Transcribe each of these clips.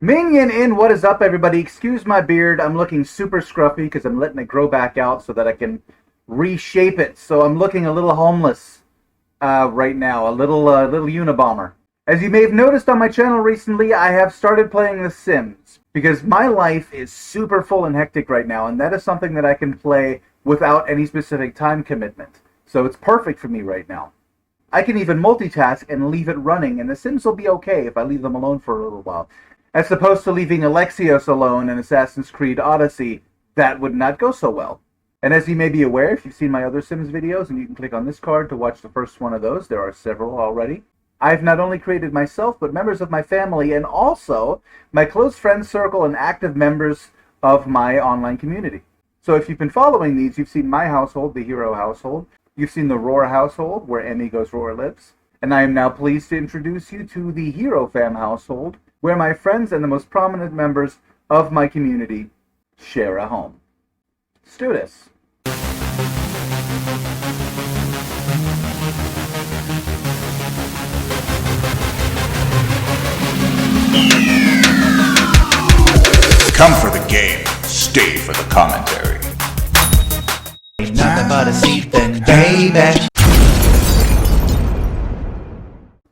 Minion in, what is up, everybody? Excuse my beard. I'm looking super scruffy because I'm letting it grow back out so that I can reshape it. So I'm looking a little homeless right now, a little Unabomber. As you may have noticed on my channel recently, I have started playing The Sims because my life is super full and hectic right now, and that is something that I can play without any specific time commitment. So it's perfect for me right now. I can even multitask and leave it running, and The Sims will be okay if I leave them alone for a little while. As opposed to leaving Alexios alone in Assassin's Creed Odyssey, that would not go so well. And as you may be aware, if you've seen my other Sims videos, and you can click on this card to watch the first one of those, there are several already. I've not only created myself, but members of my family, and also my close friend circle and active members of my online community. So if you've been following these, you've seen my household, the Hero household. You've seen the Roar household, where Emmy Goes Roar lives. And I am now pleased to introduce you to the Herofam household, where my friends and the most prominent members of my community share a home. Let's do this. Come for the game, stay for the commentary. Ain't nothing but a seat then, baby.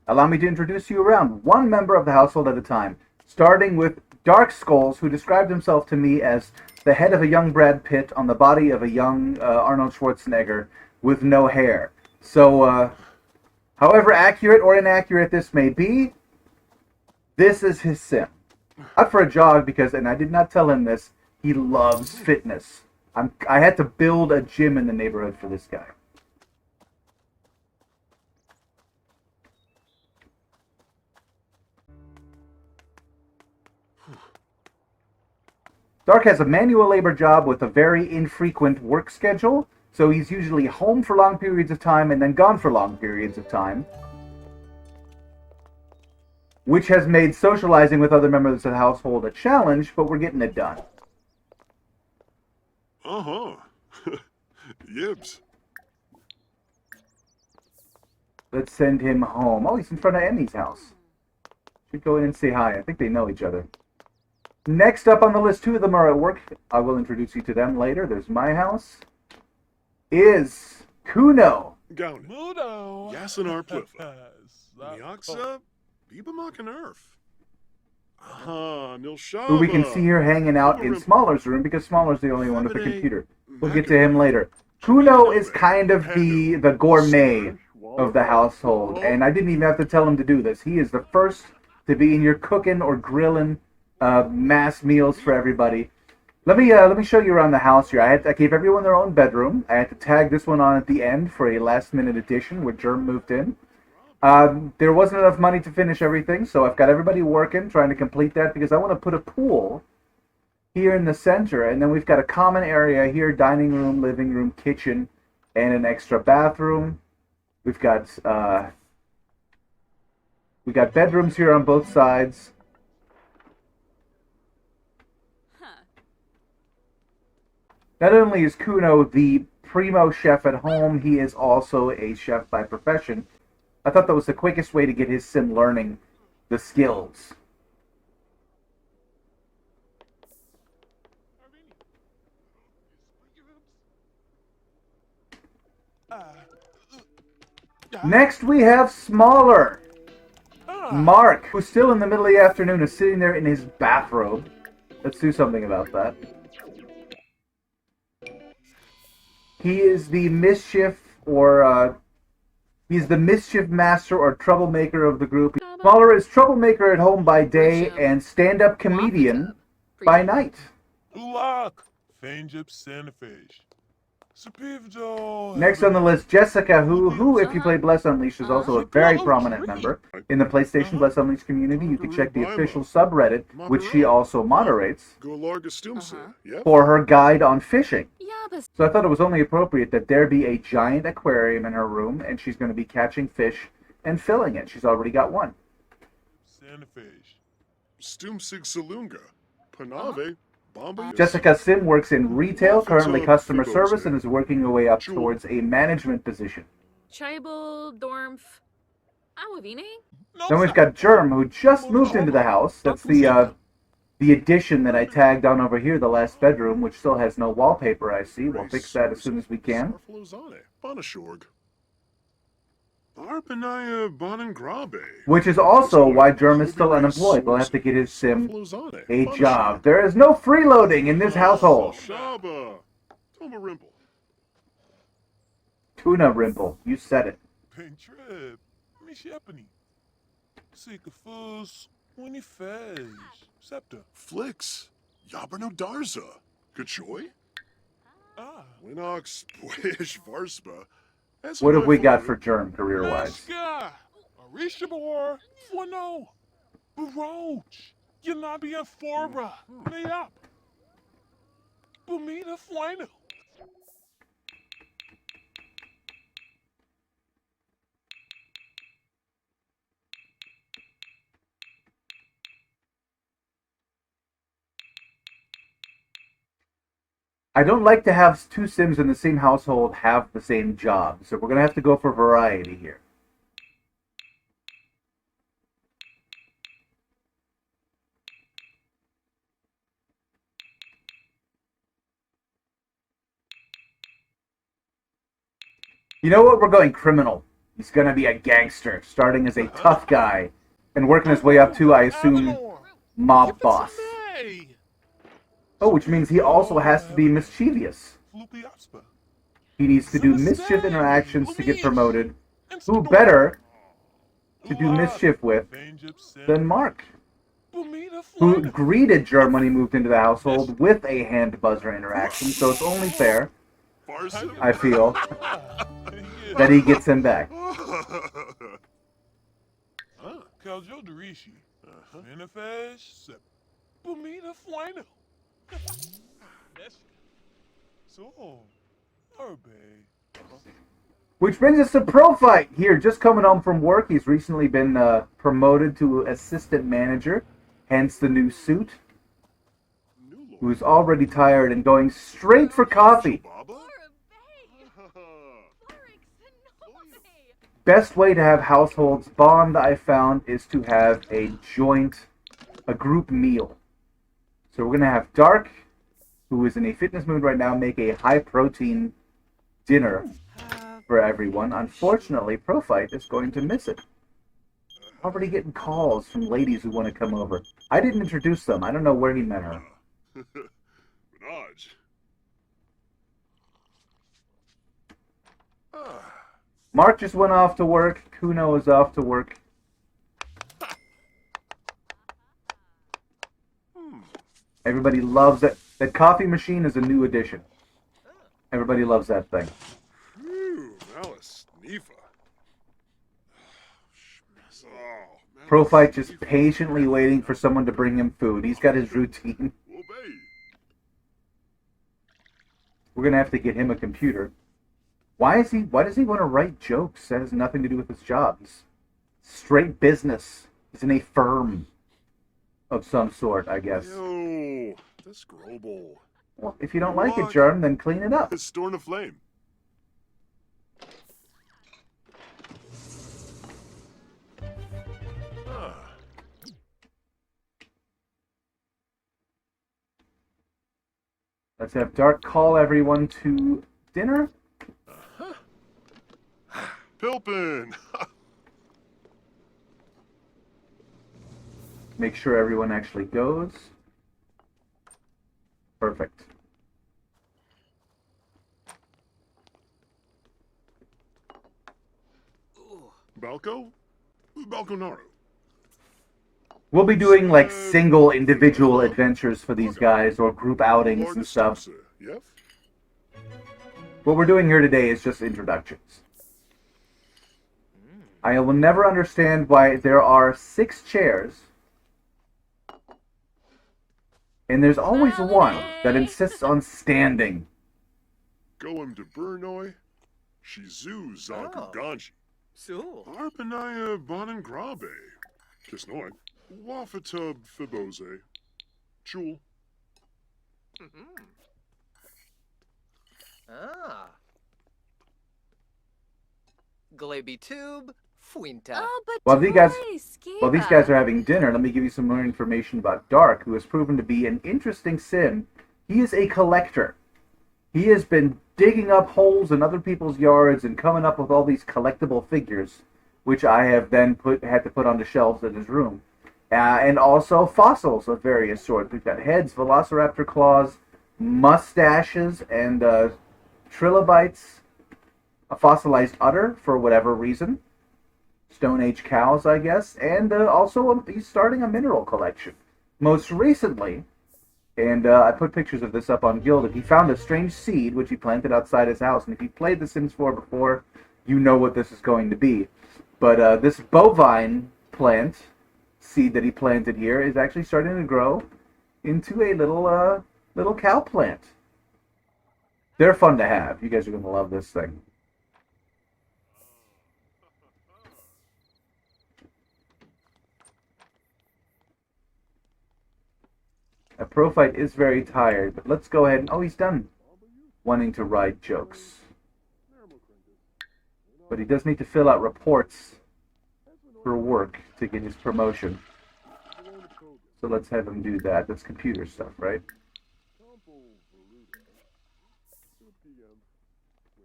Allow me to introduce you around one member of the household at a time, starting with Dark Skulls, who described himself to me as the head of a young Brad Pitt on the body of a young Arnold Schwarzenegger with no hair. So, however accurate or inaccurate this may be, this is his sim. Out for a jog because, and I did not tell him this, he loves fitness. I had to build a gym in the neighborhood for this guy. Dark has a manual labor job with a very infrequent work schedule, so he's usually home for long periods of time and then gone for long periods of time, which has made socializing with other members of the household a challenge, but we're getting it done. Uh-huh. Yibs. Let's send him home. Oh, he's in front of Emmy's house. Should go in and say hi. I think they know each other. Next up on the list, two of them are at work. I will introduce you to them later. There's my house. Is Kuno. Gown. Mudo. Yassinar Pliffa. Nyaksa. Bibamak and Earth. Aha, Nilshava. Who we can see here hanging out in Smaller's room because Smaller's the only one with a computer. We'll get to him later. Kuno is kind of the gourmet of the household, and I didn't even have to tell him to do this. He is the first to be in your cooking or grilling mass meals for everybody. Let me show you around the house here. I gave everyone their own bedroom. I had to tag this one on at the end for a last-minute addition where Germ moved in. There wasn't enough money to finish everything, so I've got everybody working, trying to complete that, because I want to put a pool here in the center, and then we've got a common area here, dining room, living room, kitchen, and an extra bathroom. We've got bedrooms here on both sides. Not only is Kuno the primo chef at home, he is also a chef by profession. I thought that was the quickest way to get his sim learning the skills. Next we have Smaller. Mark, who's still in the middle of the afternoon, is sitting there in his bathrobe. Let's do something about that. He is the mischief, or he's the mischief master or troublemaker of the group. Smaller is troublemaker at home by day and stand-up comedian by night. Ulak. Fangip Sanafage. Supivjo. Next on the list, Jessica, who, if you play Bless Unleashed, is also a very prominent member in the PlayStation Bless Unleashed community. You can check the official subreddit, which she also moderates, for her guide on fishing. So I thought it was only appropriate that there be a giant aquarium in her room, and she's going to be catching fish and filling it. She's already got one. Sanafage. Stumsig Salunga. Panave. Jessica Sim works in retail, currently customer service, and is working her way up towards a management position. Tribal Dormf Awavine? Then we've got Germ, who just moved into the house. That's the the addition that I tagged on over here, the last bedroom, which still has no wallpaper, I see. We'll fix that as soon as we can. Sarflozane, Bonashorg. Arpanaya Bonangrabe. Which is also why Germ is still unemployed. We'll have to get his sim a job. There is no freeloading in this household. Shaba. Tomarimple. Tuna Rimple, you said it. Pink trip. Mishapani. Sikafus. Winnie Fez. Septa. Flicks. Yaberno Darza. Kachoy. Ah. Winox. Boyish Varspa. What have we got for Germ career-wise? Arisha. Arishabor. Fuano. Baroach. Yanabi and Forba. Mayap. Bumita Fuano. I don't like to have two Sims in the same household have the same job, so we're going to have to go for variety here. You know what? We're going criminal. He's going to be a gangster, starting as a tough guy and working his way up to, I assume, mob boss. Oh, which means he also has to be mischievous. He needs to do mischief interactions to get promoted. Who better to do mischief with than Mark, who greeted Germ when he moved into the household with a hand buzzer interaction, so it's only fair, I feel, that he gets him back. Caljo Dorishi. Manifest. Bumita Fuano. So. Which brings us to Pro Fight here, just coming home from work. He's recently been promoted to assistant manager, hence the new suit. Who's already tired and going straight for coffee. Best way to have households bond, I found, is to have a group meal. So we're going to have Dark, who is in a fitness mood right now, make a high-protein dinner for everyone. Unfortunately, Pro Fight is going to miss it. Already getting calls from ladies who want to come over. I didn't introduce them. I don't know where he met her. Mark just went off to work. Kuno is off to work. Everybody loves it. That coffee machine is a new addition. Everybody loves that thing. Pro Fight just patiently waiting for someone to bring him food. He's got his routine. We're gonna have to get him a computer. Why does he want to write jokes? That has nothing to do with his job. He's straight business. He's in a firm of some sort, I guess. Yo, this Grobel. Well, if you don't like it, Germ, then clean it up. Storm of Flame. Let's have Dark call everyone to dinner. Pilpin. Make sure everyone actually goes. Perfect. Balco? Balconaru. We'll be doing like single individual adventures for these guys or group outings and stuff. What we're doing here today is just introductions. I will never understand why there are 6 chairs and there's always one that insists on standing. Goem de Burnoy, Shizu Zaguganji. So. Arpanaya Bonangrabe. Kisnoy. Wafatub Fibose. Chul. Glaby Tube, Fuinta. Oh, but While these guys, while these guys Skiba. are having dinner, let me give you some more information about Dark, who has proven to be an interesting sim. He is a collector. He has been digging up holes in other people's yards and coming up with all these collectible figures, which I have then had to put on the shelves in his room. And also fossils of various sorts. We've got heads, velociraptor claws, mustaches, and trilobites, a fossilized udder for whatever reason, Stone Age cows, I guess, and also he's starting a mineral collection. Most recently, and I put pictures of this up on Gilded, he found a strange seed which he planted outside his house, and if you played The Sims 4 before, you know what this is going to be. But this bovine plant seed that he planted here is actually starting to grow into a little cow plant. They're fun to have. You guys are going to love this thing. A Prophyte is very tired, but let's go ahead and... Oh, he's done wanting to write jokes. But he does need to fill out reports for work to get his promotion. So let's have him do that. That's computer stuff, right?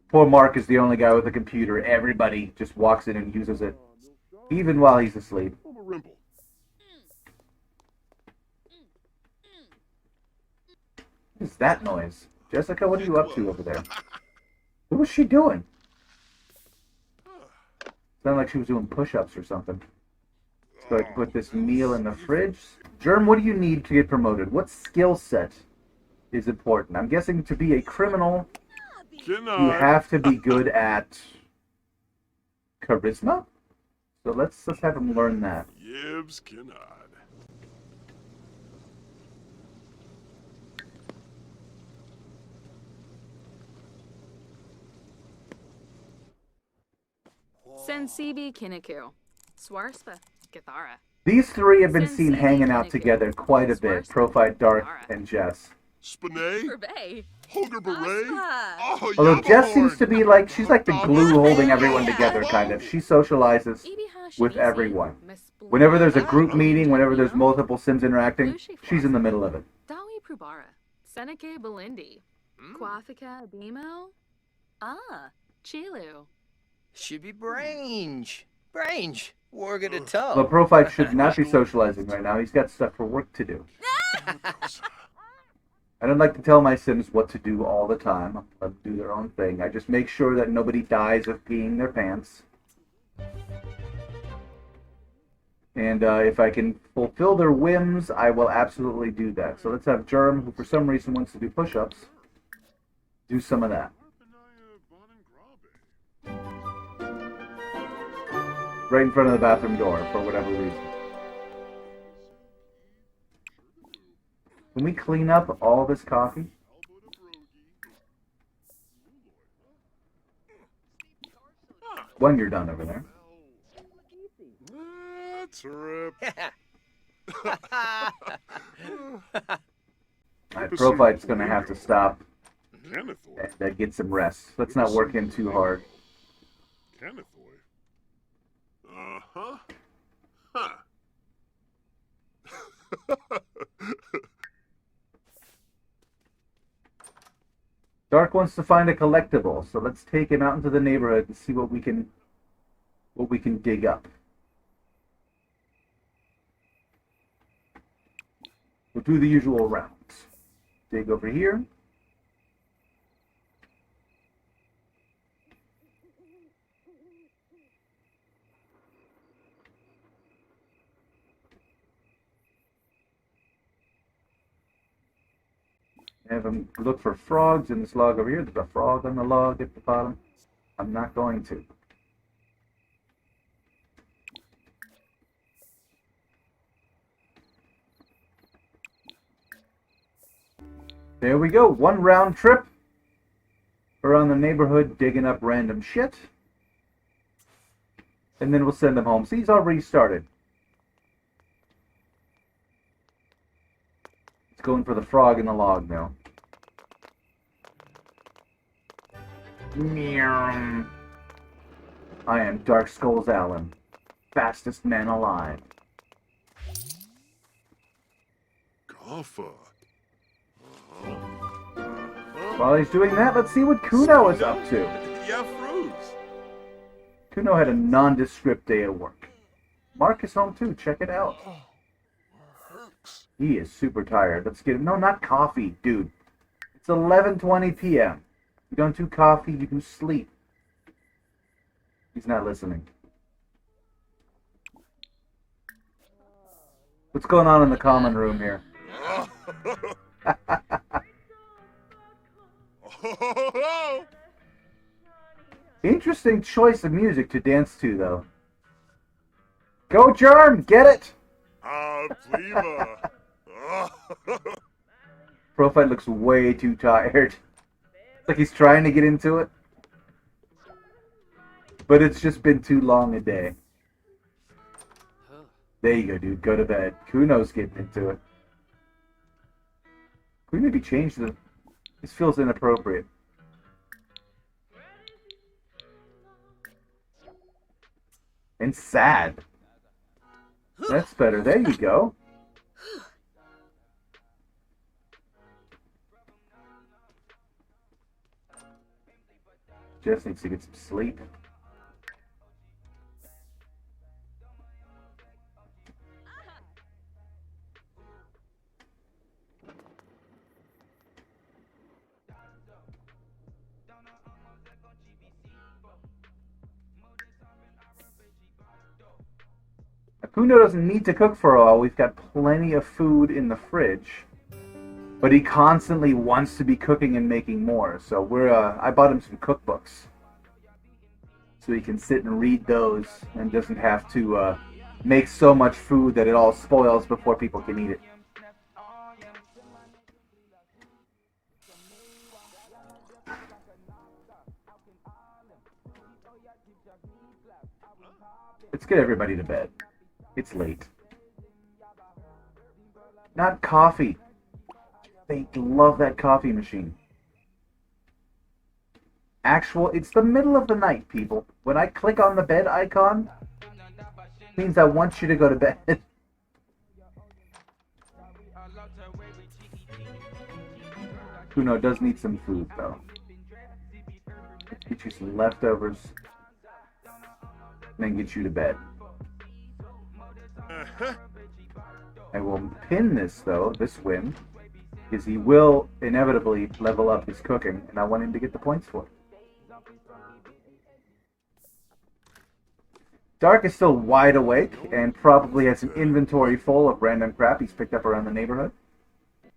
Poor Mark is the only guy with a computer. Everybody just walks in and uses it, even while he's asleep. Rimple. What is that noise? Jessica, what are you up to over there? What was she doing? Sounded like she was doing push-ups or something. So I can put this meal in the fridge. Germ, what do you need to get promoted? What skill set is important? I'm guessing to be a criminal, you have to be good at charisma? So let's have him learn that. Yibs Kinnard. Sensibi Kiniku. Swarspa. Githara. These three have been seen Sensibi hanging out Kiniku. together quite a bit. Prophyte, Dark, and Jess. Spinay? Purvey. Holger Beret? Aspa. Oh, Although Jess Yabahorn. seems to be like, she's like the glue holding everyone together, kind of. She socializes Ibiha with Shinisi. everyone. Miss Blue. Whenever there's a group meeting, whenever there's multiple Sims interacting, she's in the middle of it. Dawi Prubara. Seneke Belindi. Quafika Bimo. Ah. Chilu. Should be Brange. Brange. Warga to toe. Well, Prophyte should not be socializing right now. He's got stuff for work to do. I don't like to tell my Sims what to do all the time. I let them do their own thing. I just make sure that nobody dies of peeing their pants. And if I can fulfill their whims, I will absolutely do that. So let's have Germ, who for some reason wants to do push-ups, do some of that. Right in front of the bathroom door, for whatever reason. Can we clean up all this coffee? When you're done over there. That's a rip. Alright, Prophyte's gonna have to stop Canithoi. and get some rest. Let's not work him too hard. Canithoi. Uh-huh. Huh. Dark wants to find a collectible, so let's take him out into the neighborhood and see what we can dig up. We'll do the usual rounds. Dig over here. Have them look for frogs in this log over here. There's a frog on the log at the bottom. I'm not going to. There we go. One round trip around the neighborhood digging up random shit. And then we'll send him home. See, he's already started. Going for the frog in the log now. Meow. I am Dark Skulls Allen, fastest man alive. Gaffa. While he's doing that, let's see what Kuno is up to. Yeah, Fruits. Kuno had a nondescript day at work. Mark is home too. Check it out. Hurts. He is super tired. Let's get him. No, not coffee, dude. It's 11:20 p.m. You don't do coffee, you do sleep. He's not listening. What's going on in the common room here? Interesting choice of music to dance to, though. Go, Germ! Get it! Pleva. Profile looks way too tired. It's like he's trying to get into it. But it's just been too long a day. There you go, dude. Go to bed. Kuno's getting into it. Could we maybe change the... This feels inappropriate. And sad. That's better. There you go. Jess needs to get some sleep. Kuno doesn't need to cook for a while. We've got plenty of food in the fridge. But he constantly wants to be cooking and making more. So I bought him some cookbooks. So he can sit and read those and doesn't have to make so much food that it all spoils before people can eat it. Let's get everybody to bed. It's late. Not coffee. They love that coffee machine. It's the middle of the night, people. When I click on the bed icon, it means I want you to go to bed. Kuno does need some food, though. Let's get you some leftovers. And then get you to bed. I will pin this, though, this win, because he will inevitably level up his cooking, and I want him to get the points for it. Dark is still wide awake, and probably has an inventory full of random crap he's picked up around the neighborhood.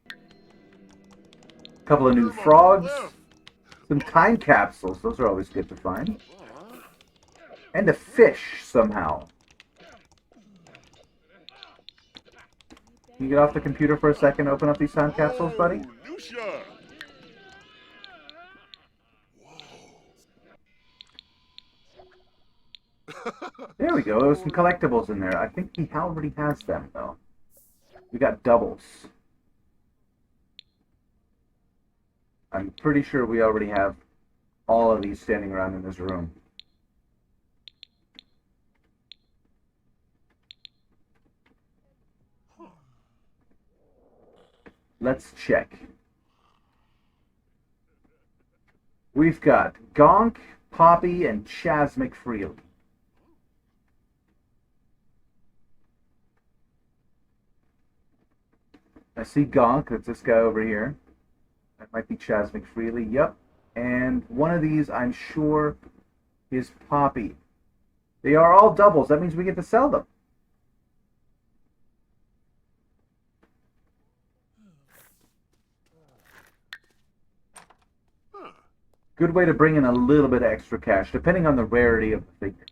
A couple of new frogs, some time capsules, those are always good to find, and a fish, somehow. Can you get off the computer for a second and open up these time capsules, buddy? Lucia. There we go. There was some collectibles in there. I think he already has them, though. We got doubles. I'm pretty sure we already have all of these standing around in this room. Let's check. We've got Gonk, Poppy, and Chaz McFreely. I see Gonk, that's this guy over here. That might be Chaz McFreely, yep. And one of these, I'm sure, is Poppy. They are all doubles, that means we get to sell them. Good way to bring in a little bit of extra cash, depending on the rarity of the figure.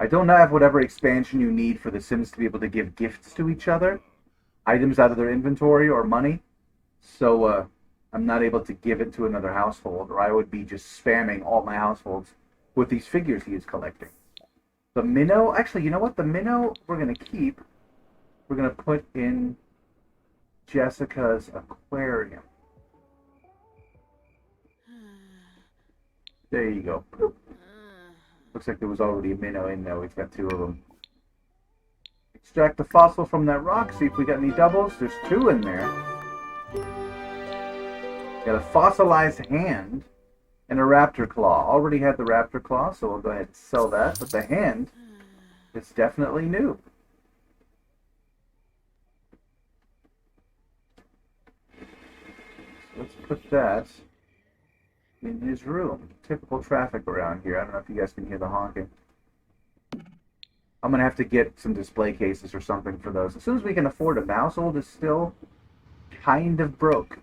I don't have whatever expansion you need for the Sims to be able to give gifts to each other, items out of their inventory or money, so I'm not able to give it to another household, or I would be just spamming all my households with these figures he is collecting. The minnow, actually, you know what? The minnow we're going to keep. we're going to put in Jessica's aquarium. There you go. Boop. Looks like there was already a minnow in there. We've got 2 of them. Extract the fossil from that rock, see if we got any doubles. There's 2 in there. Got a fossilized hand and a raptor claw. Already had the raptor claw, so we'll go ahead and sell that. But the hand is definitely new. So let's put that in his room. Typical traffic around here. I don't know if you guys can hear the honking. I'm going to have to get some display cases or something for those. As soon as we can afford them. The household is still kind of broke.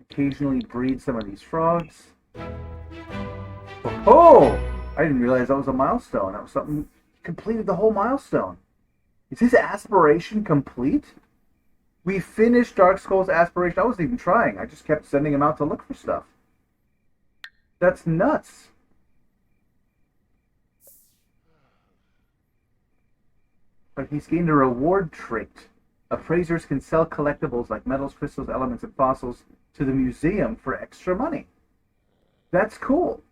Occasionally breed some of these frogs. Oh! I didn't realize that was a milestone. That was something... Completed the whole milestone. Is his aspiration complete? We finished Dark Skull's aspiration. I wasn't even trying. I just kept sending him out to look for stuff. That's nuts. But he's gained a reward trait. Appraisers can sell collectibles like metals, crystals, elements, and fossils to the museum for extra money. That's cool.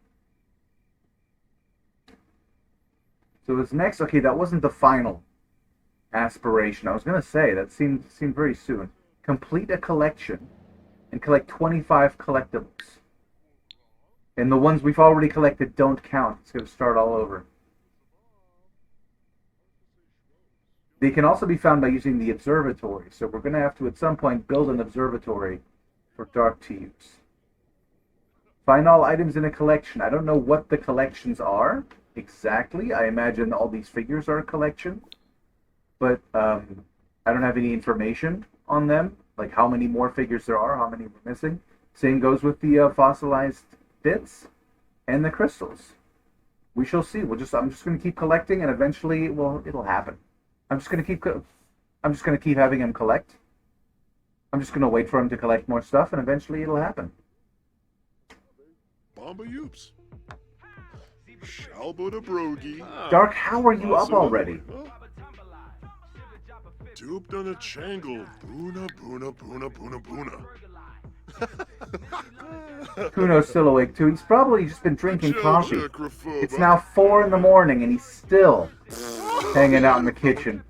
So his next... Okay, that wasn't the final aspiration. I was going to say, that seemed very soon. Complete a collection and collect 25 collectibles. And the ones we've already collected don't count. It's going to start all over. They can also be found by using the observatory. So we're going to have to, at some point, build an observatory for Dark to use. Find all items in a collection. I don't know what the collections are exactly. I imagine all these figures are a collection. But I don't have any information on them. Like how many more figures there are, how many we're missing. Same goes with the fossilized bits and the crystals. We shall see. I'm just going to keep collecting, and eventually, it'll happen. I'm just going to keep having him collect. I'm just going to wait for him to collect more stuff, and eventually it'll happen. Bomba Yoops. Shalbo de Brogi. Dark, how are you up already? Doop done a changle. Boona, boona, boona, boona, boona. Kuno's still awake too. He's probably just been drinking coffee. It's now 4 in the morning, and he's still hanging out in the kitchen,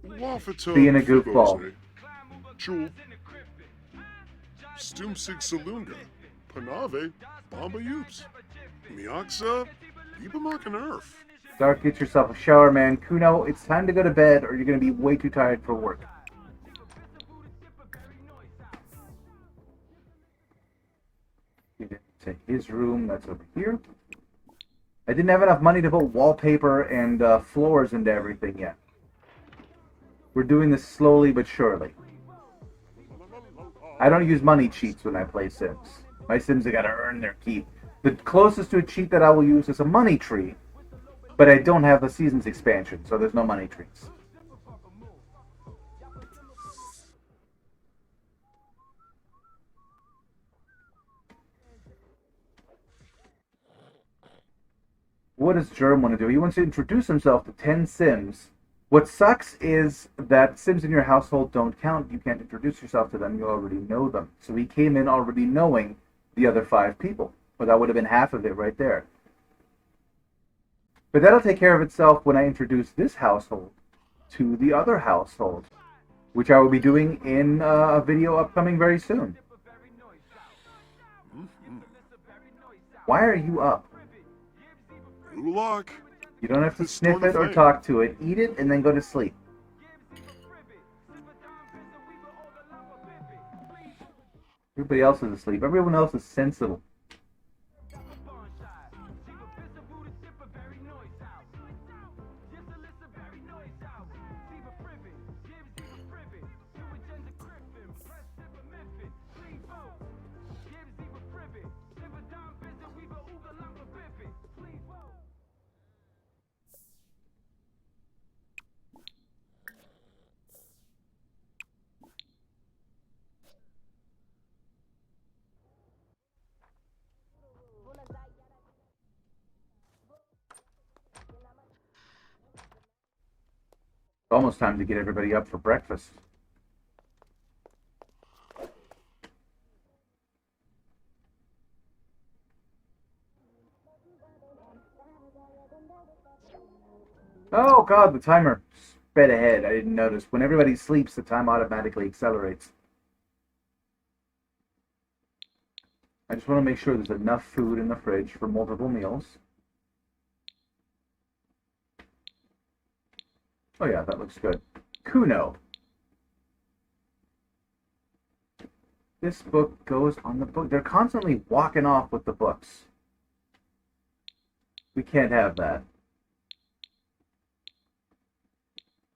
being a goofball. Chul. Stumsig Salunga. Panave. Bomba Yoops. Miaksa. Ibamak and Earth. Dark, get yourself a shower, man. Kuno, it's time to go to bed, or you're going to be way too tired for work. Get into his room. That's over here. I didn't have enough money to put wallpaper and floors into everything yet. We're doing this slowly but surely. I don't use money cheats when I play Sims. My Sims have got to earn their keep. The closest to a cheat that I will use is a money tree, but I don't have the seasons expansion, so there's no money trees. What does Germ want to do? He wants to introduce himself to 10 Sims. What sucks is that Sims in your household don't count. You can't introduce yourself to them. You already know them. So he came in already knowing the other 5 people. Well, that would have been half of it right there. But that'll take care of itself when I introduce this household to the other household, which I will be doing in a video upcoming very soon. Why are you up? Ulak. You don't have to sniff it or talk to it. Eat it and then go to sleep. Everybody else is asleep. Everyone else is sensible. Almost time to get everybody up for breakfast. Oh god, the timer sped ahead. I didn't notice. When everybody sleeps, the time automatically accelerates. I just want to make sure there's enough food in the fridge for multiple meals. Oh yeah, that looks good. Kuno. This book goes on the book. They're constantly walking off with the books. We can't have that.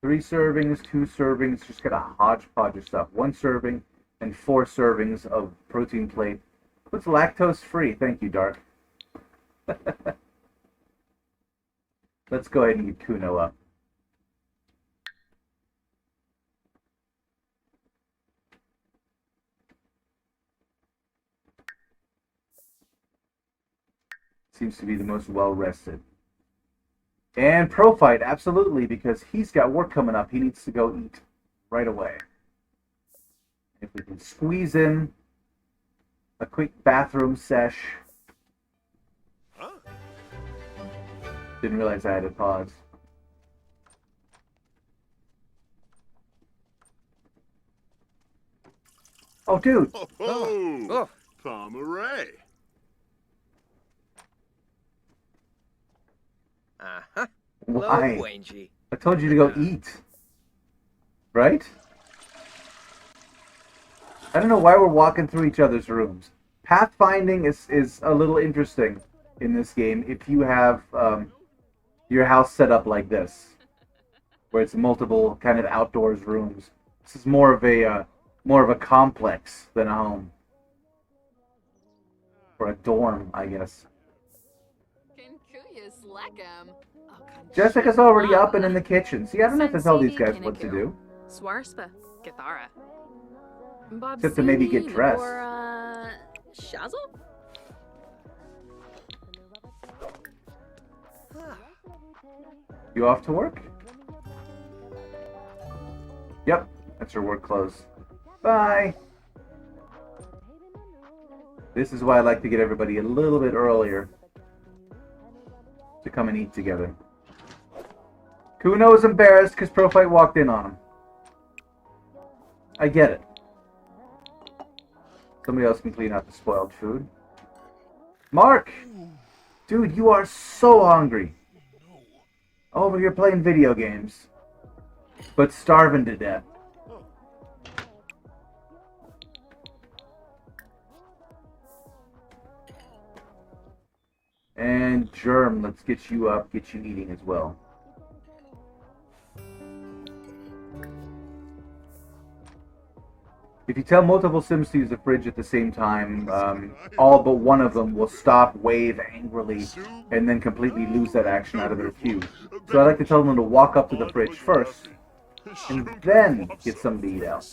3 servings, 2 servings, just get a hodgepodge of stuff. 1 serving and 4 servings of protein plate. What's lactose free? Thank you, Dark. Let's go ahead and get Kuno up. Seems to be the most well-rested. And Pro Fight, absolutely, because he's got work coming up. He needs to go eat right away. If we can squeeze in a quick bathroom sesh. Huh? Didn't realize I had to pause. Oh, dude. Oh, Oh. Pomeray. Uh-huh. Why? Hello, Angie. I told you to go eat. Right? I don't know why we're walking through each other's rooms. Pathfinding is a little interesting in this game if you have your house set up like this, where it's multiple kind of outdoors rooms. This is more of a complex than a home, or a dorm, I guess. Jessica's already up and in the kitchen. See, I don't have to tell these guys what to do. Swarspa, Githara. Except to maybe get dressed. Or, Shazzle? You off to work? Yep, that's her work clothes. Bye! This is why I like to get everybody a little bit earlier to come and eat together. Kuno is embarrassed because Profight walked in on him. I get it. Somebody else can clean out the spoiled food. Mark! Dude, you are so hungry. Over here playing video games. But starving to death. And Germ, let's get you up, get you eating as well. If you tell multiple Sims to use the fridge at the same time, all but one of them will stop, wave angrily, and then completely lose that action out of their queue. So I like to tell them to walk up to the fridge first, and then get something to eat out.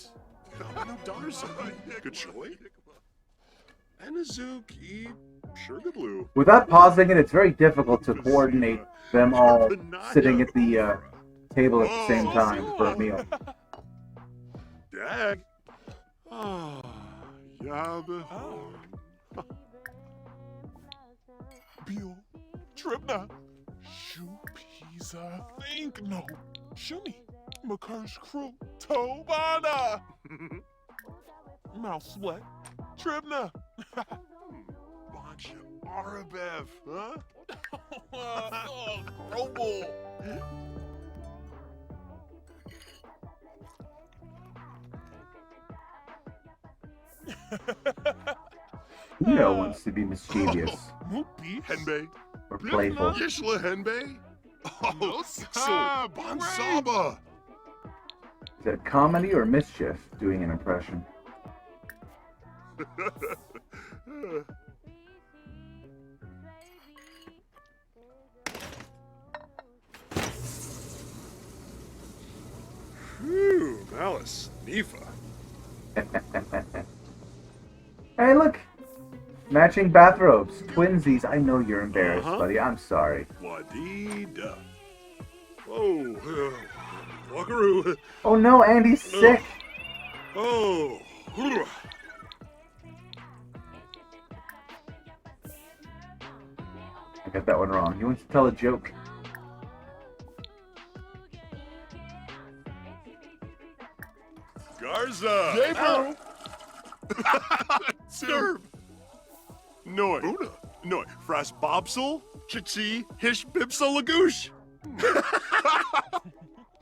Without pausing it, it's very difficult to coordinate them all sitting at the table at the same time for a meal. Dag. Ah, Yabe. Bill, Tripna, Shoe Pizza, Think No, Shumi, McCursh Crew, Tobana, Mouse Sweat, Tripna, Bunch of Arabev, huh? oh, Grobel. Uno wants to be mischievous Moopy, Henbei. or playful. Yishla Henbei. Oh, No, Ixel. Bonsaba. Is that comedy or mischief doing an impression? Phew, Malice. Nifa. Hey, look! Matching bathrobes. Twinsies. I know you're embarrassed, Uh-huh. buddy. I'm sorry. Wadida. Oh, Walkaroo. Oh no, Andy's sick. Oh. I got that one wrong. He wants to tell a joke. Garza. Jaeger. Serve. Noi. Buna. Noi. Fras Bobsel. Chichi. Hish Bibsel Lagoosh.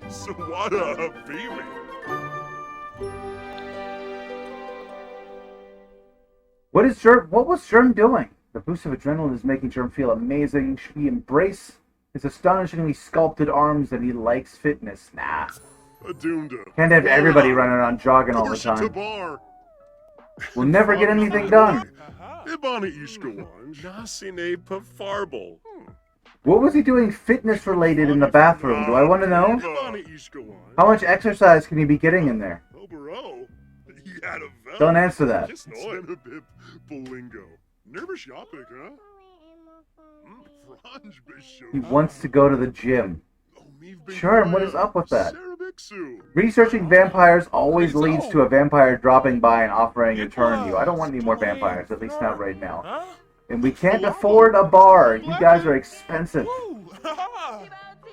Sawada Baby. What was Germ doing? The boost of adrenaline is making Germ feel amazing. Should he embrace his astonishingly sculpted arms that he likes fitness? Nah. Adunda. Can't have everybody running around jogging all the Portia time. Tabar. We'll never get anything done. Ibana Ishkawan. Nasine Pafarble. What was he doing fitness related in the bathroom? Do I want to know? Ibana Ishkawan. How much exercise can you be getting in there? Obero. Yadavel. Don't answer that. Senabib Bolingo. Nervous Yapik, huh? Franj Bishop. He wants to go to the gym. Sure, and what is up with that? Researching vampires always leads to a vampire dropping by and offering to turn you. I don't want any more vampires, at least not right now. Huh? And we can't afford a bar. You guys are expensive. Woo!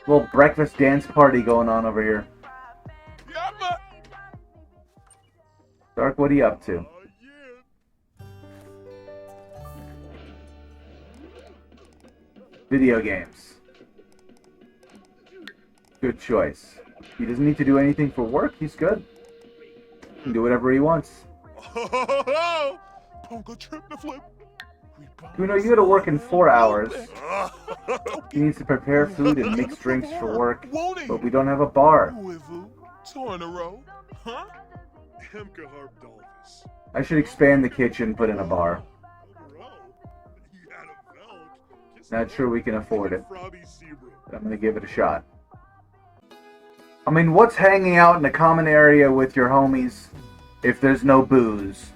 Little breakfast dance party going on over here. Yappa! Dark, what are you up to? Video games. Good choice. He doesn't need to do anything for work. He's good. He can do whatever he wants. Pongo trip the flip. Kuno, you gotta work in 4 hours. He needs to prepare food and mix drinks for work. But we don't have a bar. Tornaro. Huh? I should expand the kitchen and put in a bar. Not sure we can afford it. But I'm gonna give it a shot. I mean, what's hanging out in a common area with your homies if there's no booze?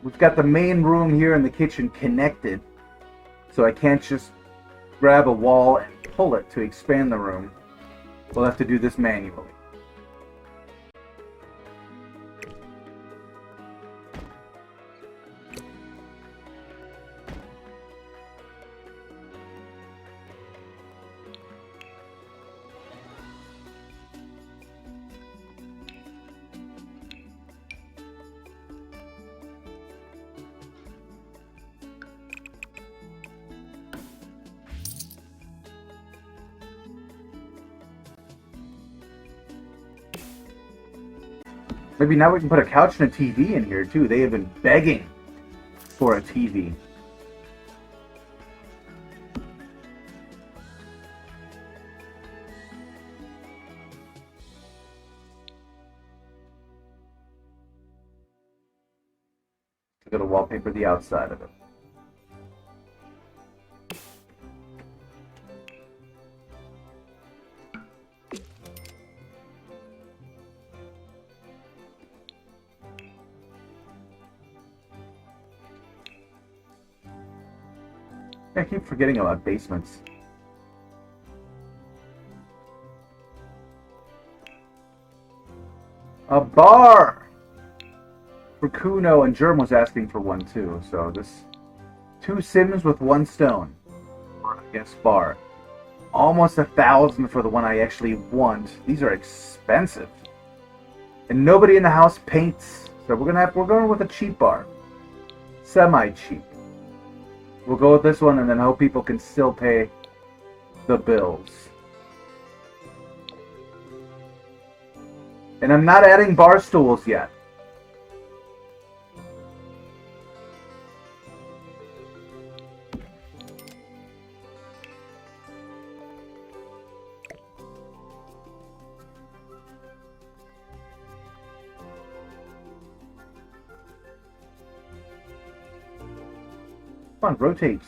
We've got the main room here in the kitchen connected, so I can't just grab a wall and pull it to expand the room. We'll have to do this manually. Maybe now we can put a couch and a TV in here, too. They have been begging for a TV. I'm going to wallpaper the outside of it. I keep forgetting about basements. A bar! For Kuno, and Germ was asking for one too, so this... 2 Sims with 1 stone. Or I guess bar. Almost 1,000 for the one I actually want. These are expensive. And nobody in the house paints, so we're going with a cheap bar. Semi-cheap. We'll go with this one and then hope people can still pay the bills. And I'm not adding bar stools yet. Come on, rotate.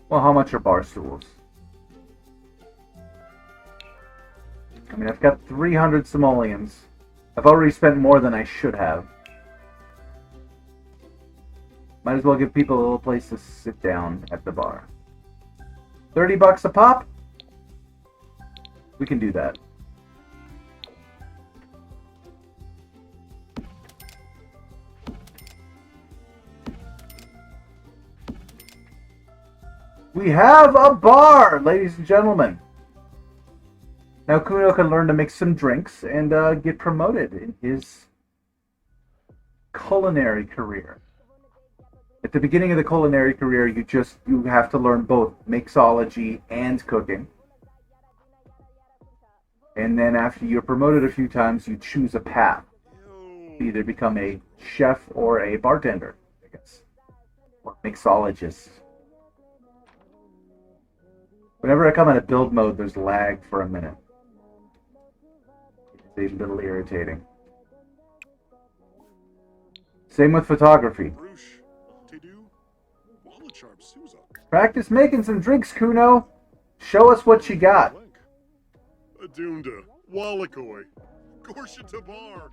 Well, how much are bar stools? I mean, I've got 300 simoleons. I've already spent more than I should have. Might as well give people a little place to sit down at the bar. $30 a pop? We can do that. We have a bar, ladies and gentlemen. Now Kuno can learn to make some drinks and get promoted in his culinary career. At the beginning of the culinary career, you have to learn both mixology and cooking. And then after you're promoted a few times, you choose a path. You either become a chef or a bartender, I guess. Or mixologist. Whenever I come out of build mode, there's lag for a minute. It's a little irritating. Same with photography. Practice making some drinks, Kuno. Show us what you got. Adunda, Wallakoi, Gorsha Tabar.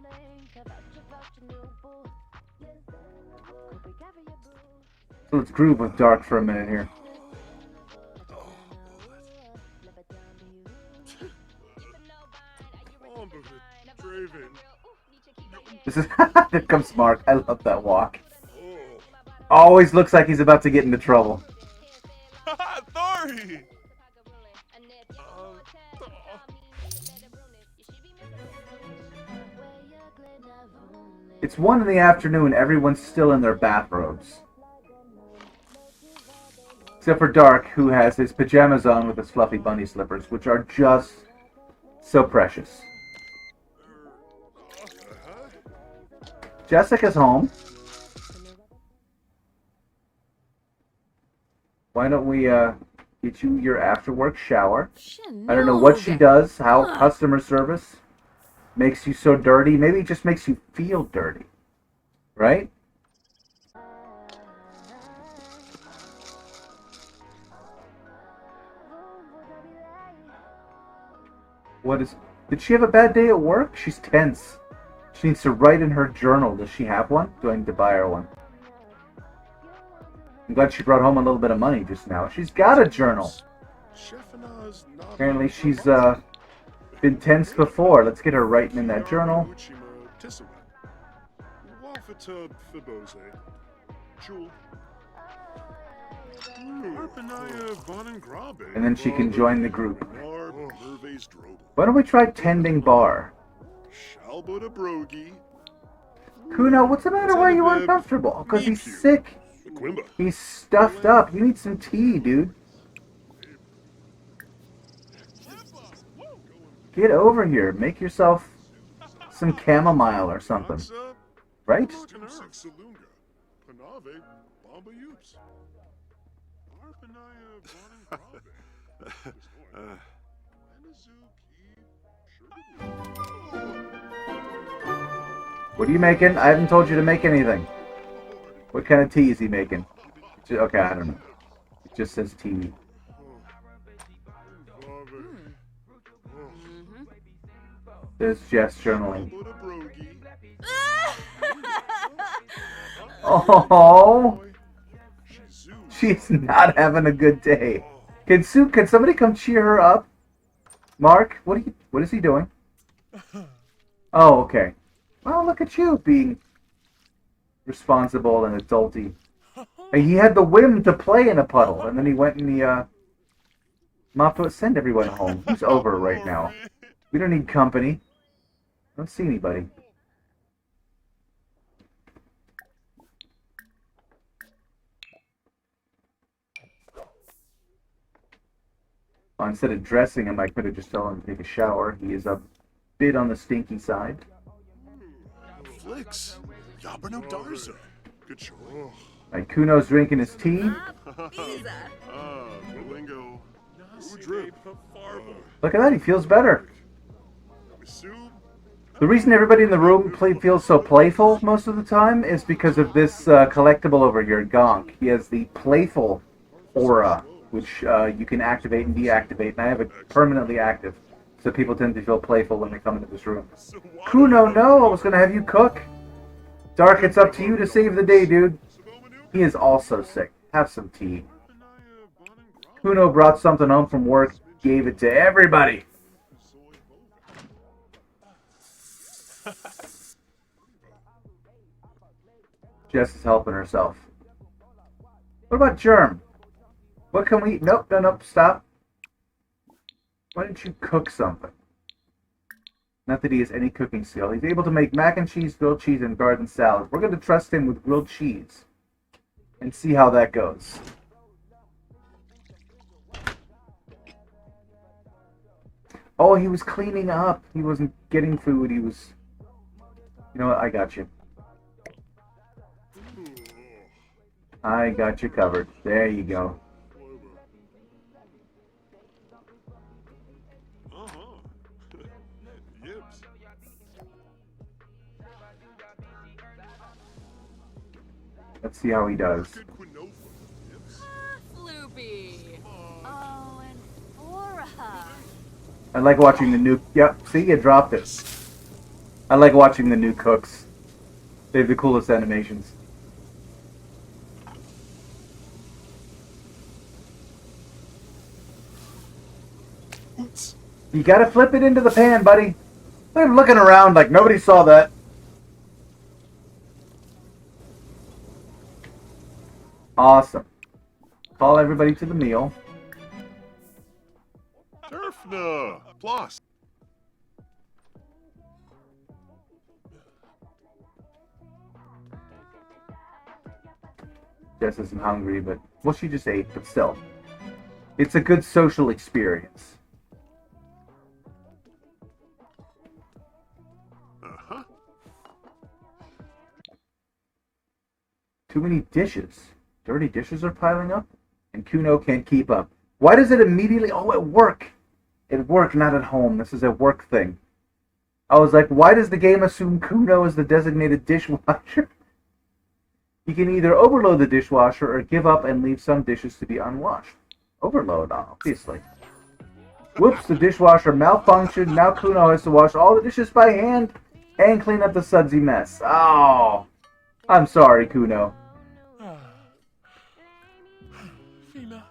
So let's groove with Dark for a minute here. This is there comes Mark. I love that walk. Always looks like he's about to get into trouble. Thori! It's 1 in the afternoon. Everyone's still in their bathrobes. Except for Dark, who has his pajamas on with his fluffy bunny slippers, which are just so precious. Jessica's home. Why don't we get you your after-work shower? I don't know what she does, how customer service makes you so dirty. Maybe it just makes you feel dirty. Right? Did she have a bad day at work? She's tense. She needs to write in her journal. Does she have one? Do I need to buy her one? I'm glad she brought home a little bit of money just now. She's got a journal. Apparently she's been tense before. Let's get her writing in that journal. And then she can join the group. Why don't we try tending bar? Kuno, what's the matter? Why are you uncomfortable? Because he's sick. He's stuffed up. You need some tea, dude. Get over here. Make yourself some chamomile or something. Right? What are you making? I haven't told you to make anything. What kind of tea is he making? Okay, I don't know. It just says tea. There's Jess journaling. Oh, she's not having a good day. Can somebody come cheer her up? Mark, what is he doing? Oh, okay. Well, look at you being responsible and adulty. He had the whim to play in a puddle, and then he went and he mopped it. Send everyone home. He's over right now. We don't need company. I don't see anybody. Well, instead of dressing him, I could have just told him to take a shower. He is a bit on the stinky side. Flicks. Yabano Darza. Good show. Right, Kuno's drinking his tea. Look at that, he feels better. The reason everybody in the room feels so playful most of the time is because of this collectible over here, Gonk. He has the playful aura, which you can activate and deactivate, and I have it permanently active. So people tend to feel playful when they come into this room. So why Kuno, no, I was gonna have you cook. Dark, it's up to you to save the day, dude. He is also sick. Have some tea. Kuno brought something home from work, gave it to everybody. Jess is helping herself. What about Germ? What can we... Nope, no, nope, stop. Why didn't you cook something? Not that he has any cooking skill. He's able to make mac and cheese, grilled cheese, and garden salad. We're going to trust him with grilled cheese and see how that goes. Oh, he was cleaning up. He wasn't getting food. He was... You know what? I got you. I got you covered. There you go. Yips. Let's see how he does. Good quinoa. Yips. Floopy. Oh, and Aura. I like watching the new... Yep, see? You dropped it. I like watching the new cooks. They have the coolest animations. Oops. You gotta flip it into the pan, buddy. They're looking around like nobody saw that. Awesome. Call everybody to the meal. Turfna. Plus. Jess isn't hungry, but... Well, she just ate, but still. It's a good social experience. Uh-huh. Too many dishes. Dirty dishes are piling up, and Kuno can't keep up. Why does it immediately... Oh, at work. At work, not at home. This is a work thing. I was like, why does the game assume Kuno is the designated dishwasher? You can either overload the dishwasher or give up and leave some dishes to be unwashed. Overload, obviously. Whoops, the dishwasher malfunctioned. Now Kuno has to wash all the dishes by hand and clean up the sudsy mess. Oh, I'm sorry, Kuno. Fina.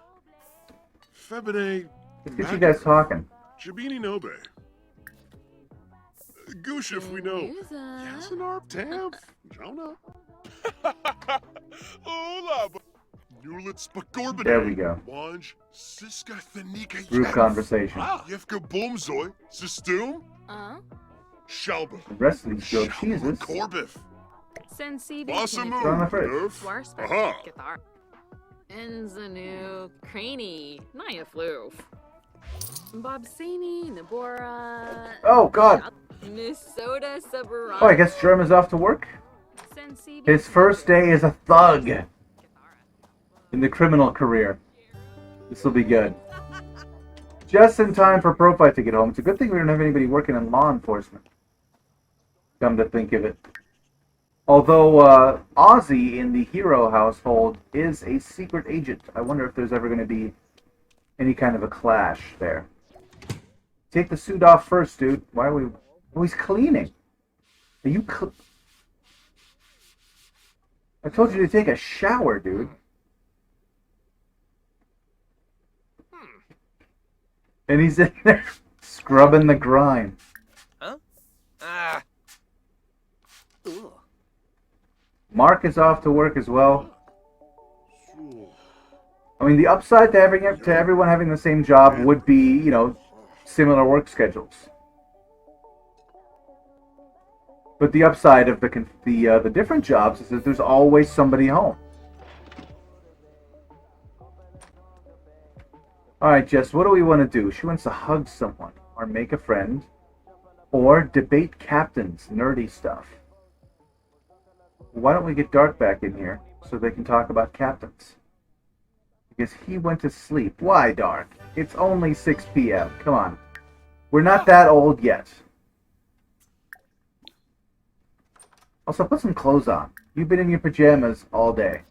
Febine. Let's get you guys talking. Jabini Nobe. Goosh if we know. Yasinarp Tamp. Jonah. Hola. Nulitz Bagorbane. There we go. Wanj. Siska Thanika Group conversation. Yevka Bomzoy. Sistum. Shalba. The rest of these grilled cheeses. Korbif. Sensi Bossamu. They're on the fridge. Nerf. Swarspa. Aha. Guitar. Enzanu. Craney. Naya Floof. Bobsani. Nabora. Oh, God. Minnesota Subarana. Oh, I guess Germ is off to work. His first day as a thug in the criminal career. This will be good. Just in time for Profite to get home. It's a good thing we don't have anybody working in law enforcement. Come to think of it. Although Ozzy in the hero household is a secret agent. I wonder if there's ever going to be any kind of a clash there. Take the suit off first, dude. Why are we... Oh, he's cleaning. Are you... I told you to take a shower, dude. And he's in there scrubbing the grime. Huh? Ah. Ugh. Mark is off to work as well. I mean, the upside to everyone having the same job would be, you know, similar work schedules. But the upside of the different jobs is that there's always somebody home. Alright, Jess, what do we want to do? She wants to hug someone, or make a friend, or debate captains, nerdy stuff. Why don't we get Dark back in here, so they can talk about captains? Because he went to sleep. Why, Dark? It's only 6 p.m. Come on. We're not that old yet. Also, put some clothes on. You've been in your pajamas all day.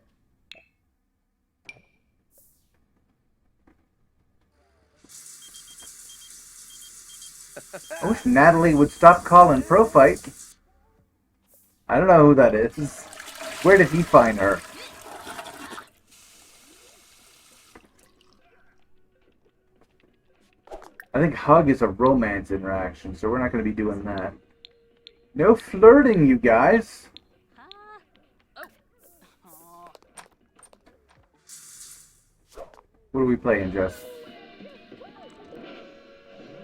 I wish Natalie would stop calling Pro Fight. I don't know who that is. Where did he find her? I think hug is a romance interaction, so we're not going to be doing that. No flirting, you guys. What are we playing, Jess?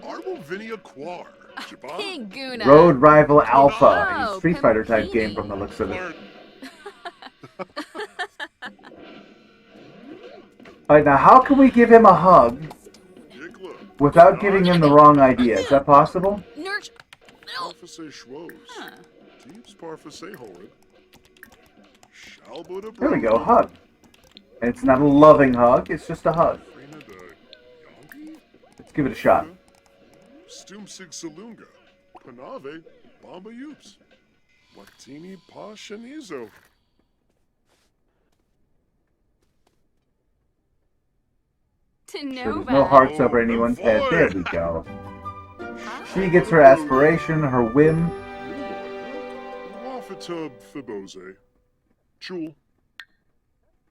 Arbovinia Quar. Jabba? King Guna. Road Rival Alpha, Oh, a Street Fighter type Pimpini. game from the looks of it. Learn. Alright, now how can we give him a hug Yigla. without giving him the wrong idea? Is that possible? Nurch. Parfase Schwoz. Deeps Parfase Horrid. Shalbuda There we go, hug. And it's not a loving hug, it's just a hug. Let's give it a shot. Stumsig Salunga. Panave. Bamba Yups. Watini Pashanizo. To So know there's no hearts over anyone's head. There we go. She gets her aspiration, her whim. Wafatub Fibose. Chul.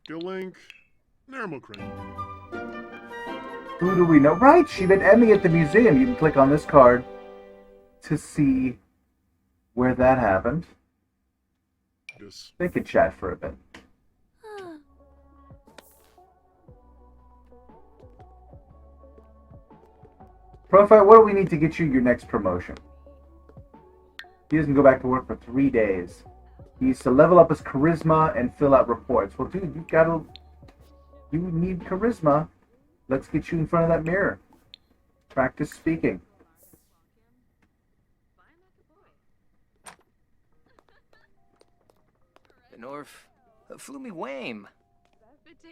Gilink. Nermocrane. Who do we know? Right, she met Emmy at the museum. You can click on this card to see where that happened. Yes. They could chat for a bit. Profile, what do we need to get you your next promotion? He doesn't go back to work for 3 days. He needs to level up his charisma and fill out reports. Well, dude, you need charisma. Let's get you in front of that mirror. Practice speaking. Norf, Flumi Wame.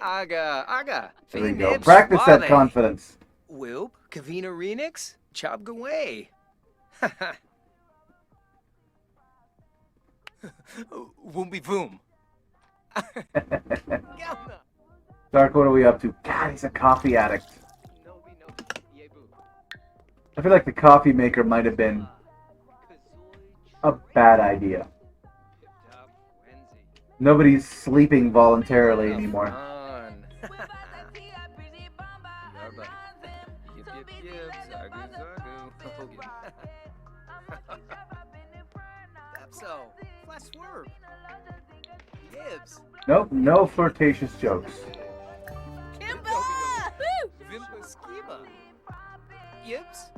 Aga. There we go. Practice that confidence. Wilp, Kavina Renix, Chobgaway. Woomby boom. Dark, what are we up to? God, he's a coffee addict. I feel like the coffee maker might have been a bad idea. Nobody's sleeping voluntarily anymore. Nope, no flirtatious jokes. Yips.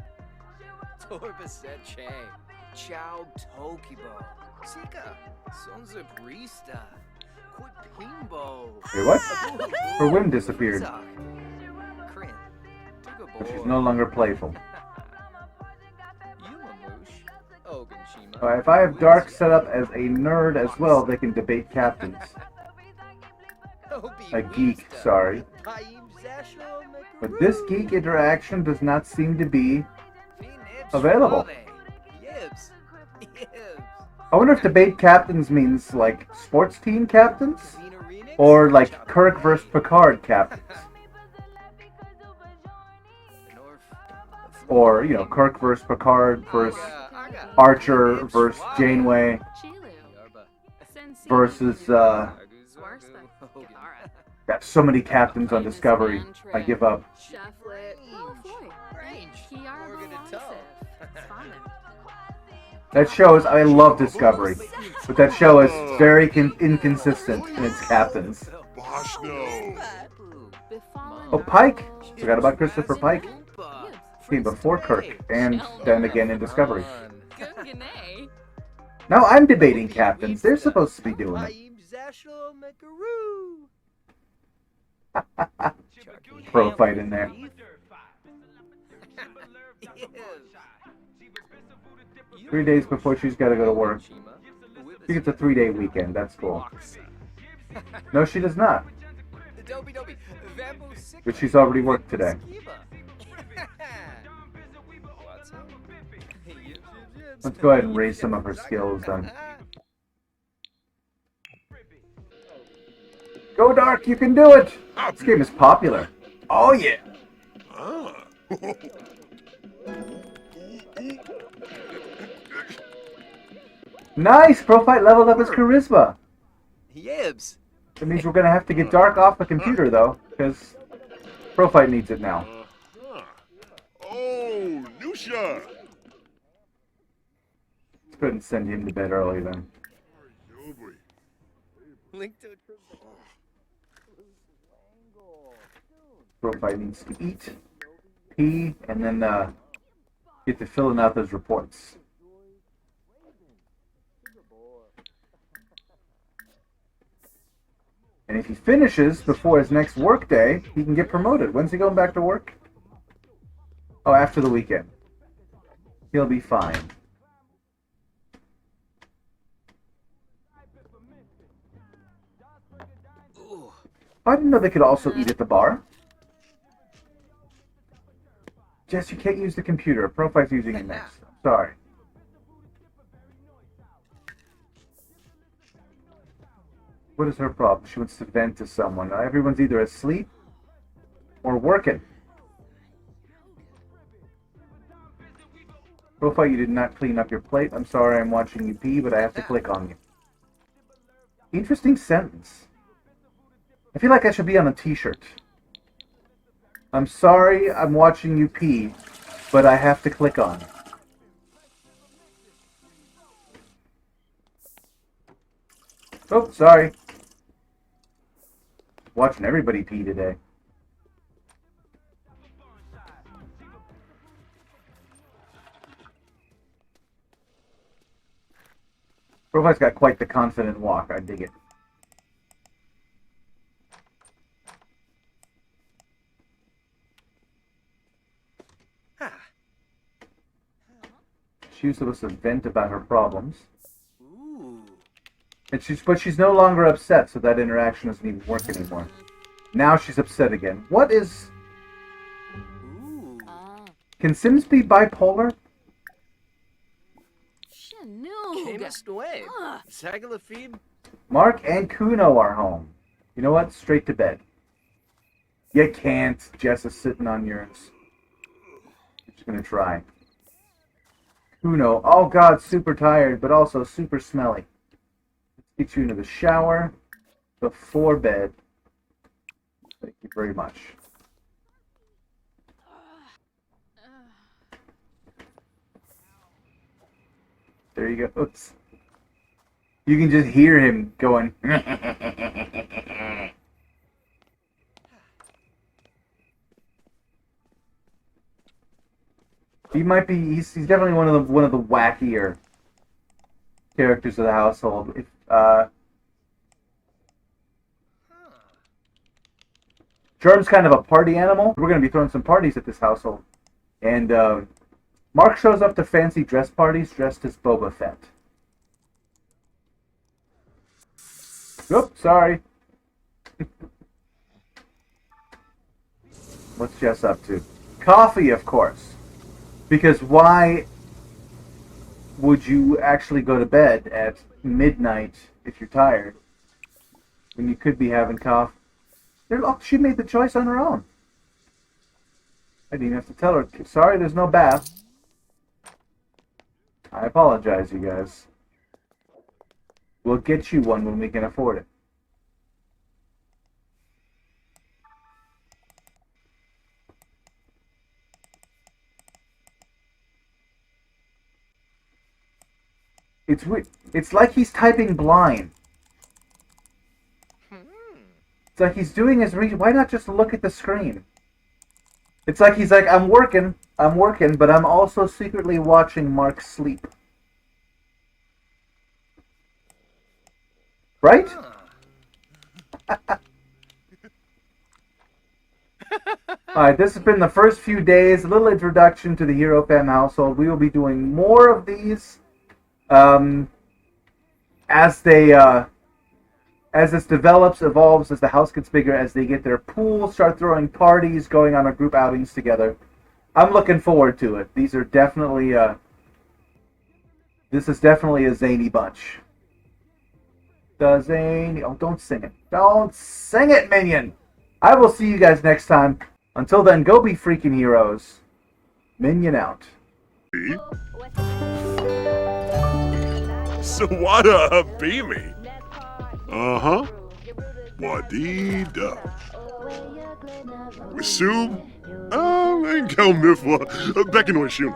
Torbaset Che. Chow Tokibo. Sika. Sonza Brista. Quipimbo. Wait, what? Her whim disappeared. But she's no longer playful. If I have Dark set up as a nerd as well, they can debate captains. A geek, sorry. But this geek interaction does not seem to be available. I wonder if debate captains means like sports team captains? Or like Kirk versus Picard captains? Or, you know, Kirk versus Picard versus Archer versus Janeway versus, got so many captains on Discovery. I give up. That show is, I love Discovery, but that show is very inconsistent in its captains. Oh, Pike! Forgot about Christopher Pike. Came before Kirk, and then again in Discovery. Now I'm debating captains. They're supposed to be doing it. Pro fight in there. 3 days before she's got to go to work. She gets a 3-day weekend. That's cool. No, she does not. But she's already worked today. Let's go ahead and raise some of her skills then. Go Dark, you can do it! This game is popular. Oh yeah! Nice! Profight leveled up his charisma. Yibs. That means we're gonna have to get Dark off the computer, though, because Profight needs it now. Oh, Nusha! Couldn't send him to bed early then. Link to Profight needs to eat, pee, and then get to filling out those reports. And if he finishes before his next work day, he can get promoted. When's he going back to work? Oh, after the weekend. He'll be fine. I didn't know they could also eat at the bar. Jess, you can't use the computer. Profite's using it next. Sorry. What is her problem? She wants to vent to someone. Everyone's either asleep or working. Profile, you did not clean up your plate. I'm sorry I'm watching you pee, but I have to click on you. Interesting sentence. I feel like I should be on a t-shirt. I'm sorry I'm watching you pee, but I have to click on. Oh, sorry. Watching everybody pee today. Profile's got quite the confident walk. I dig it. She was supposed to vent about her problems. Ooh. And she's no longer upset, so that interaction doesn't even work anymore. Now she's upset again. What is... Ooh. Can Sims be bipolar? Chinook. Chemist Wave. Zagalafib. Mark and Kuno are home. You know what? Straight to bed. You can't. Jess is sitting on yours. I'm just gonna try. Kuno. Oh god, super tired, but also super smelly. Let's get you into the shower before bed. Thank you very much. There you go. Oops. You can just hear him going. He might be. He's definitely one of the wackier characters of the household. If Germ's kind of a party animal. We're going to be throwing some parties at this household, and Mark shows up to fancy dress parties dressed as Boba Fett. Oops, sorry. What's Jess up to? Coffee, of course. Because why would you actually go to bed at midnight if you're tired when you could be having coffee? Oh, she made the choice on her own. I didn't even have to tell her. Sorry, there's no bath. I apologize, you guys. We'll get you one when we can afford it. It's weird. It's like he's typing blind. It's like he's doing his research. Why not just look at the screen? It's like he's like, I'm working, but I'm also secretly watching Mark sleep. Right? Alright, this has been the first few days, a little introduction to the Herofam household. We will be doing more of these as this develops, evolves, as the house gets bigger, as they get their pool, start throwing parties, going on our group outings together. I'm looking forward to it. These are definitely this is definitely a zany bunch. The zany. Oh, don't sing it. Don't sing it, minion. I will see you guys next time. Until then, go be freaking heroes. Minion out. Sawada Beamy. Uh-huh. Wadida. Wisub. Enkel Mifwa. Becken Wishum.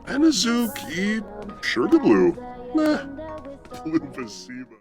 Anazuki. Sugar Blue. Blue Pasiba.